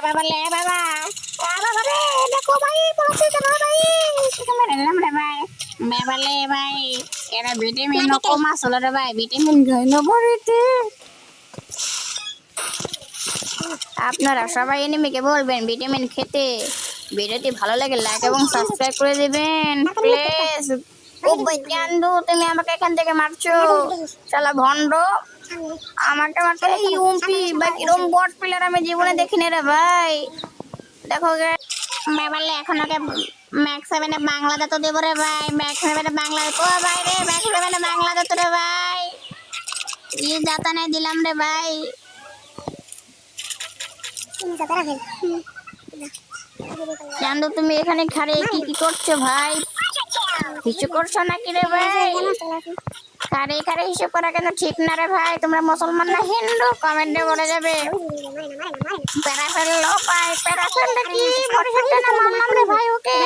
বাবা লে বাবা, বাবা রে দেখো ভাই পড়ছে কেন ভাই, মেরে দিলাম রে ভাই। বাবা লে ভাই, এরা ভিটামিন কম আসলো রে ভাই, ভিটামিন খাইলো বড়িতে। আপনারা সবাই এনিমিকে বলবেন ভিটামিন খেতে। ভিডিওটি ভালো লাগে লাইক এবং সাবস্ক্রাইব করে দিবেন প্লিজ। ও ভাই চান্দু, তুমি আমাকে এখান থেকে মারছো শালা ভন্ড, আমাকে মারছো এই উম্পি ভাই। কিরম বট প্লেয়ার আমি জীবনে দেখিনি রে ভাই। দেখো গে মেবালে এখন ওকে ম্যাক্স 7 বাংলা তো দেবো রে ভাই, ম্যাক্স 7 বাংলা ও ভাই রে, ম্যাক্স 7 বাংলা তো রে ভাই, ই দাতা নাই দিলাম রে ভাই। চান্দু তুমি এখানে খারে কি কি করছো ভাই, কিছু করছো নাকি রে ভাই? খারে খারে হিসেব করা কেন ঠিক না রে ভাই, তোমরা মুসলমান না হিন্দু কমেন্টে বলে যাবে। প্যারাফেল লো ভাই, প্যারাফেল কি বড় না মারলাম রে ভাই ওকে।